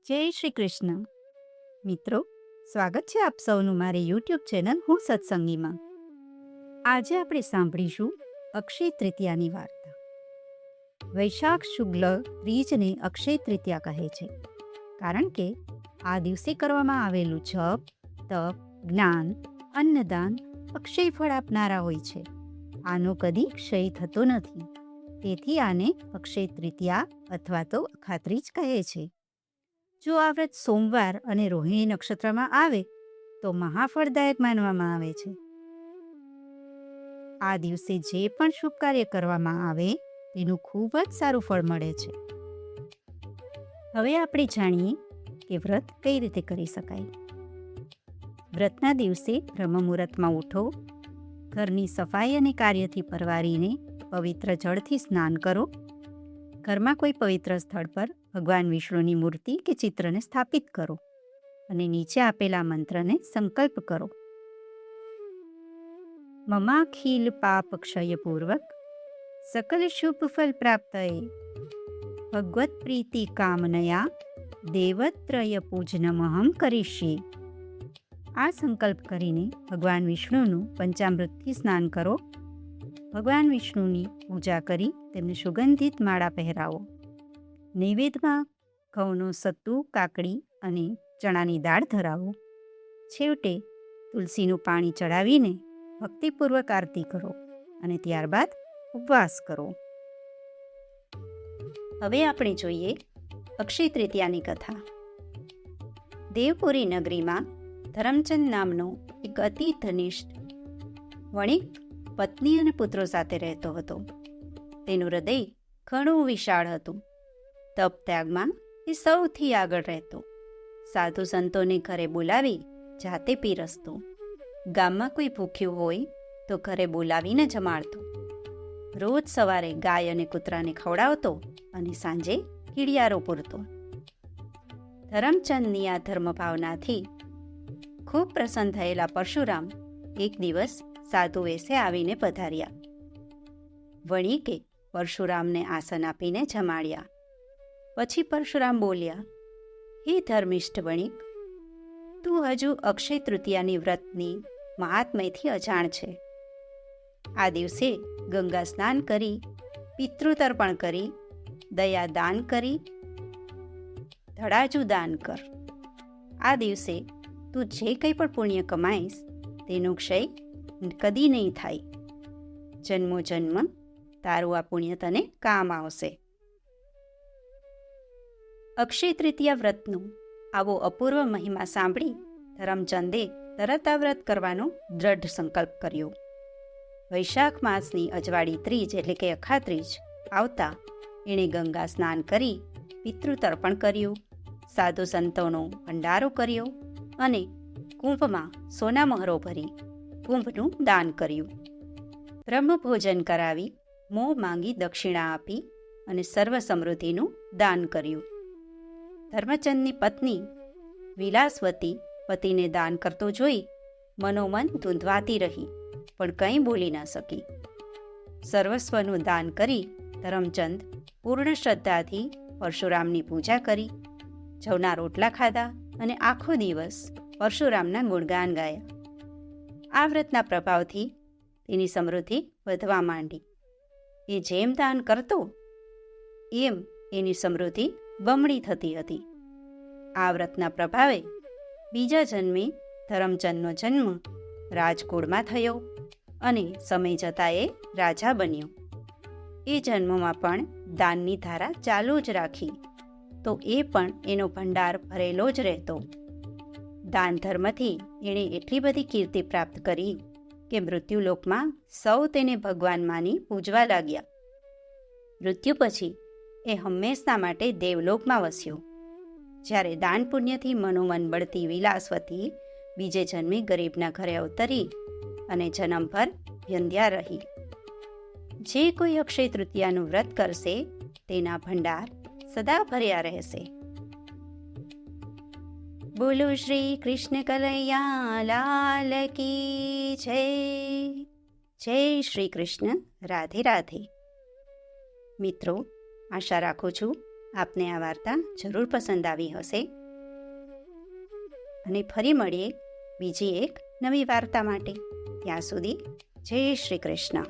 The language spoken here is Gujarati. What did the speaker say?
જય શ્રી કૃષ્ણ. મિત્રો, સ્વાગત છે આપ સૌનું મારી યુટ્યુબ ચેનલ હું સત્સંગીમાં. આજે આપણે સાંભળીશું અક્ષય તૃતીયાની વાર્તા. વૈશાખ શુક્લ ત્રીજને અક્ષય તૃતીયા કહે છે, કારણ કે આ દિવસે કરવામાં આવેલું જપ, તપ, જ્ઞાન, અન્નદાન અક્ષય ફળ આપનારા હોય છે. આનો કદી ક્ષય થતો નથી, તેથી આને અક્ષય તૃતીયા અથવા તો અખાત્રીજ કહે છે. જો આ વ્રત સોમવાર અને રોહિણી નક્ષત્રમાં આવે તો મહાફળદાયક માનવામાં આવે છે. આ દિવસે જે પણ શુભ કાર્ય કરવામાં આવે તેનું ખૂબ જ સારું ફળ મળે છે. હવે આપણે જાણીએ કે વ્રત કઈ રીતે કરી શકાય. વ્રતના દિવસે બ્રહ્મ મુહૂર્તમાં ઉઠો, ઘરની સફાઈ અને કાર્યથી પરવારીને પવિત્ર જળથી સ્નાન કરો. ઘરમાં કોઈ પવિત્ર સ્થળ પર ભગવાન વિષ્ણુની મૂર્તિ કે ચિત્રને સ્થાપિત કરો અને નીચે આપેલા મંત્રને સંકલ્પ કરો. મમાખિલ પાપ ક્ષયપૂર્વક સકલ શુભ ફલ પ્રાપ્તયે ભગવત પ્રીતિ કામનયા દેવત્રય પૂજનમહમ કરીશ્યે. આ સંકલ્પ કરીને ભગવાન વિષ્ણુનું પંચામૃતથી સ્નાન કરો. ભગવાન વિષ્ણુની પૂજા કરી તેમને સુગંધિત માળા પહેરાવો. નૈવેદ્યમાં ઘઉંનો સત્તુ, કાકડી અને ચણાની દાળ ધરાવો. છેવટે તુલસીનું પાણી ચડાવીને ભક્તિપૂર્વક આરતી કરો અને ત્યારબાદ ઉપવાસ કરો. હવે આપણે જોઈએ અક્ષય તૃતીયાની કથા. દેવપુરી નગરીમાં ધરમચંદ નામનો એક અતિ ધનિષ્ઠ વણિક પત્ની અને પુત્રો સાથે રહેતો હતો. તેનું હૃદય ઘણું વિશાળ હતું. તપ ત્યાગમાં એ સૌથી આગળ રહેતો. સાધુ સંતોને ઘરે બોલાવી જાતે પીરસતો. ગામમાં કોઈ ભૂખ્યું હોય તો ઘરે બોલાવીને જમાડતો. રોજ સવારે ગાય અને કૂતરાને ખવડાવતો અને સાંજે કીડિયારો પૂરતો. ધરમચંદની આ ધર્મભાવનાથી ખૂબ પ્રસન્ન થયેલા પરશુરામ એક દિવસ સાધુ વેશે આવીને પધાર્યા. વણિકે પરશુરામને આસન આપીને જમાડ્યા. પછી પરશુરામ બોલ્યા, હે ધર્મિષ્ઠ વણિક, તું હજુ અક્ષય તૃતીયાની વ્રતની મહાત્મ્યથી અજાણ છે. આ દિવસે ગંગા સ્નાન કરી, પિતૃતર્પણ કરી, દયા દાન કરી, ધડાજુ દાન કર. આ દિવસે તું જે કંઈ પણ પુણ્ય કમાઈશ તેનો ક્ષય કદી નહીં થાય. જન્મો જન્મ તારું આ પુણ્ય તને કામ આવશે. અક્ષય તૃતીયા વ્રતનો આવો અપૂર્વ મહિમા સાંભળી ધરમચંદે તરત આ વ્રત કરવાનો દ્રઢ સંકલ્પ કર્યો. વૈશાખ માસની અજવાળી ત્રીજ એટલે કે અખાત્રીજ આવતા એણે ગંગા સ્નાન કરી, પિતૃતર્પણ કર્યું, સાધુ સંતોનો ભંડારો કર્યો અને કુંભમાં સોના મહોરો ભરી કુંભનું દાન કર્યું. બ્રહ્મભોજન કરાવી, મોં માંગી દક્ષિણા આપી અને સર્વ સમૃદ્ધિનું દાન કર્યું. ધર્મચંદની પત્ની વિલાસવતી પતિને દાન કરતો જોઈ મનોમન ધૂંધવાતી રહી, પણ કંઈ બોલી ન શકી. સર્વસ્વનું દાન કરી ધરમચંદ પૂર્ણ શ્રદ્ધાથી પરશુરામની પૂજા કરી, જવના રોટલા ખાધા અને આખો દિવસ પરશુરામના ગુણગાન ગાયા. આ વ્રતના પ્રભાવથી તેની સમૃદ્ધિ વધવા માંડી. એ જેમ દાન કરતો એમ એની સમૃદ્ધિ બમણી થતી હતી. આ વ્રતના પ્રભાવે બીજા જન્મે ધરમચંદનો જન્મ રાજકુળમાં થયો અને સમય જતાં એ રાજા બન્યો. એ જન્મમાં પણ દાનની ધારા ચાલુ જ રાખી તો એ પણ એનો ભંડાર ભરેલો જ રહેતો. દાન ધર્મથી એણે એટલી બધી કીર્તિ પ્રાપ્ત કરી કે મૃત્યુલોકમાં સૌ તેને ભગવાન માની પૂજવા લાગ્યા. મૃત્યુ પછી એ હંમેશના માટે દેવલોકમાં વસ્યો. જ્યારે દાન પુણ્યથી મનોમન બળતી વિલાસવતી બીજે જન્મે ગરીબના ઘરે અવતરી અને જન્મભર વ્યંધ્યા રહી. જે કોઈ અક્ષય તૃતીયાનું વ્રત કરશે તેના ભંડાર સદા ભર્યા રહેશે. બોલો શ્રી કૃષ્ણ કનૈયા લાલ કી જય. જય શ્રી કૃષ્ણ. રાધે રાધે. મિત્રો, આશા રાખું છું આપને આ વાર્તા જરૂર પસંદ આવી હશે અને ફરી મળીએ બીજી એક નવી વાર્તા માટે. ત્યાં સુધી જય શ્રી કૃષ્ણ.